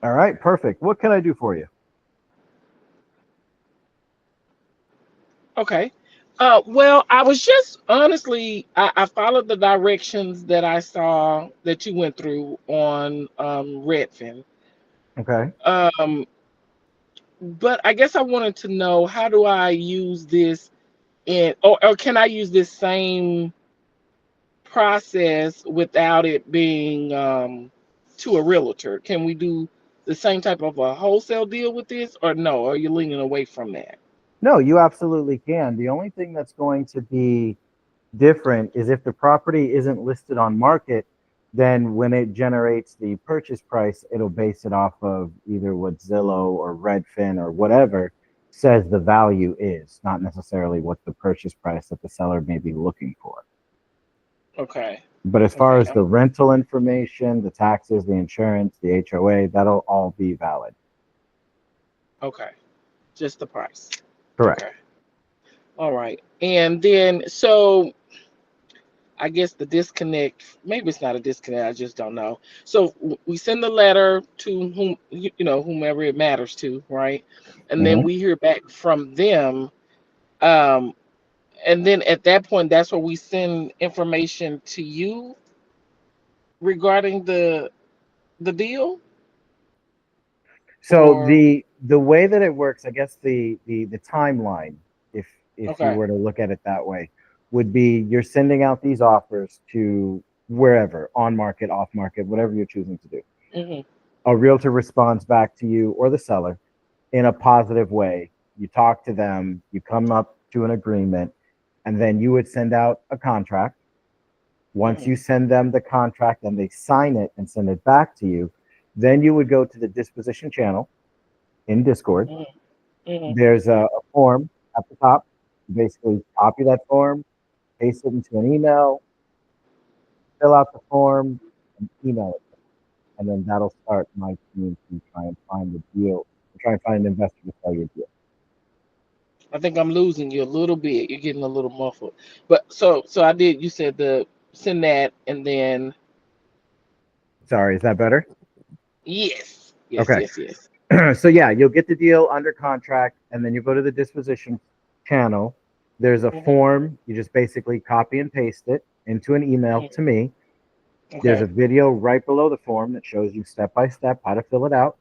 All right, perfect. What can I do for you? Okay. Well, I was just honestly, I followed the directions that I saw that you went through on Redfin. Okay. Um, but I guess I wanted to know, how do I use this or can I use this same process without it being to a realtor? Can we do the same type of a wholesale deal with this, or no? Are you leaning away from that? No, you absolutely can. The only thing that's going to be different is if the property isn't listed on market, then when it generates the purchase price, it'll base it off of either what Zillow or Redfin or whatever says the value is, not necessarily what the purchase price that the seller may be looking for. Okay. But as far Okay. as the rental information, the taxes, the insurance, the HOA, that'll all be valid. Okay. Just the price. Correct. Okay. All right. And then, so I guess the disconnect, maybe it's not a disconnect, I just don't know. So we send the letter to whom, whomever it matters to, right? And then Mhm. we hear back from them. Um, and then at that point, that's where we send information to you regarding the deal, So or the way that it works, I guess the timeline, if you okay. were to look at it that way, would be you're sending out these offers to wherever, on market, off market, whatever you're choosing to do. Hmm. A realtor responds back to you or the seller in a positive way. You talk to them, you come up to an agreement, and then you would send out a contract. Once Hmm. you send them the contract and they sign it and send it back to you, then you would go to the disposition channel in Discord. Hmm. Hmm. There's a form at the top. You basically copy that form, paste it into an email, fill out the form, and email it. And then that'll start my team to try and find the deal, to try and find an investor to sell your deal. I think I'm losing you a little bit. You're getting a little muffled. But so I did. You said the send that, and then Sorry, is that better? yes, yes, Okay. yes, yes. So yeah, you'll get the deal under contract, and then you go to the disposition channel. There's a Hmm. form. You just basically copy and paste it into an email to Hmm. me. There's a Okay. video right below the form that shows you step by step how to fill it out.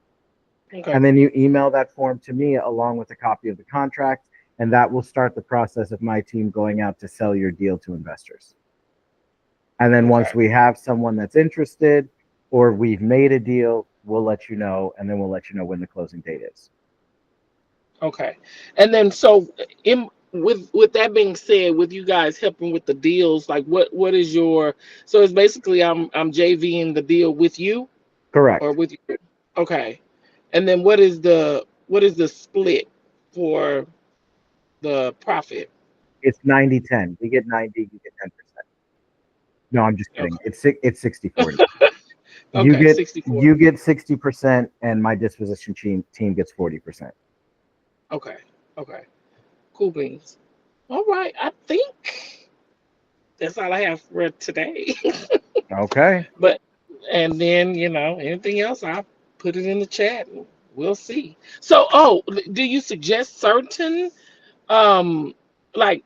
Okay. And then you email that form to me along with a copy of the contract, and that will start the process of my team going out to sell your deal to investors. And then once Okay. we have someone that's interested or we've made a deal, we'll let you know, and then we'll let you know when the closing date is. Okay. And then so with that being said, with you guys helping with the deals, like what is your, so it's basically I'm JVing the deal with you or Correct. with you. Okay. And then what is the split for the profit? It's 90-10. We get 90, you get 10%. No, I'm just kidding. Okay. It's 60-40. You Okay. get 64. you get 60% and my disposition team gets 40%. Okay. Okay. Cool beans. All right. I think that's all I have for today. Okay. But and then anything else, I'll put it in the chat. And we'll see. So, do you suggest certain um like,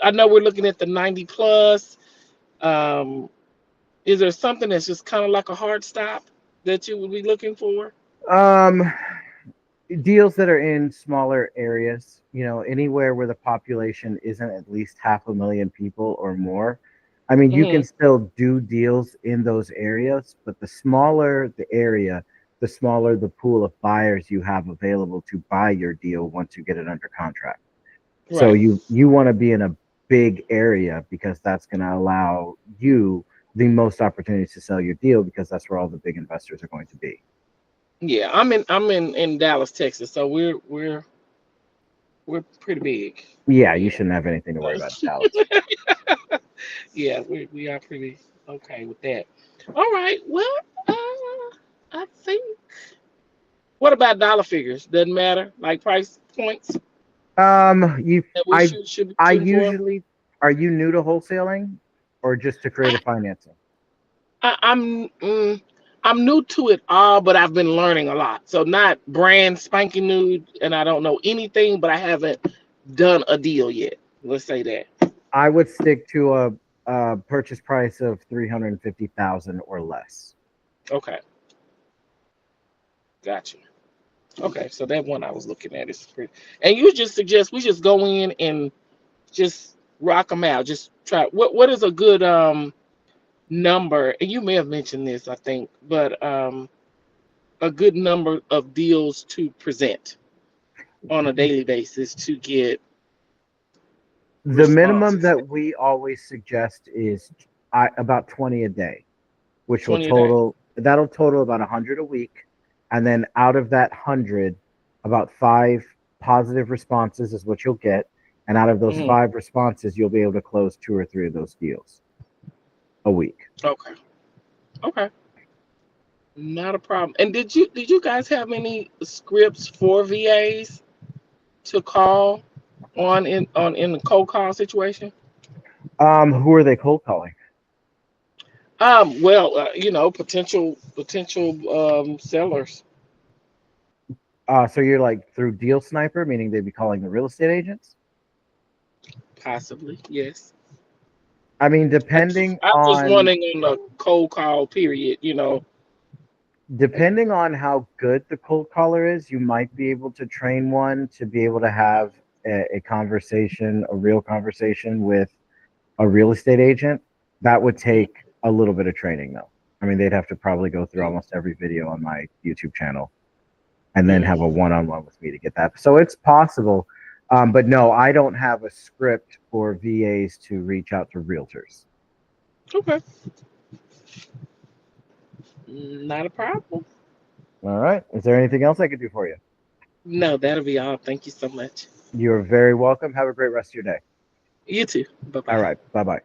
I know we're looking at the 90 plus. Um, is there something that's just kind of like a hard stop that you would be looking for? Um Deals that are in smaller areas, anywhere where the population isn't at least half a million people or more. I mean, you can Hmm. still do deals in those areas, but the smaller the area, the smaller the pool of buyers you have available to buy your deal once you get it under contract. So Right. you want to be in a big area because that's going to allow you the most opportunities to sell your deal because that's where all the big investors are going to be. Yeah, I'm in Dallas, Texas, so we're pretty big. Yeah, you Yeah. shouldn't have anything to worry about in Dallas. Yeah, we are pretty okay with that. All right. Well, I think. What about dollar figures? Doesn't matter. Like price points You, that we I, should be I shooting for. usually, are you new to wholesaling or just to I, creative financing? I'm. I'm new to it all, but I've been learning a lot. So not brand spanking new, and I don't know anything, but I haven't done a deal yet. Let's say that. I would stick to a purchase price of 350,000 or less. Okay, gotcha. Okay, so that one I was looking at is pretty. And you just suggest we just go in and just rock them out. Just try. What is a good number? And you may have mentioned this, I think, but a good number of deals to present on a daily basis to get The minimum responses. that we always suggest is about 20 a day, which will 20 a day. total about 100 a week. And then out of that 100, about five positive responses is what you'll get. And out of those Hmm. five responses, you'll be able to close two or three of those deals a week. Okay. Okay. Not a problem. And did you guys have any scripts for VAs to call in the cold call situation? Who are they cold calling? Well, potential sellers, So you're like through Deal Sniper, meaning they'd be calling the real estate agents? possibly. Yes. I mean, I'm just wanting on the cold call period. depending on how good the cold caller is, you might be able to train one to be able to have a conversation, a real conversation with a real estate agent. That would take a little bit of training, though. I mean, they'd have to probably go through almost every video on my YouTube channel and then have a Mm, one-on-one with me to get that. So it's possible, but no, I don't have a script for VAs to reach out to realtors. okay. Not a problem. All right. Is there anything else I could do for you? No, that'll be all. Thank you so much. You're very welcome. Have a great rest of your day. You too. Bye All bye. right. Bye bye.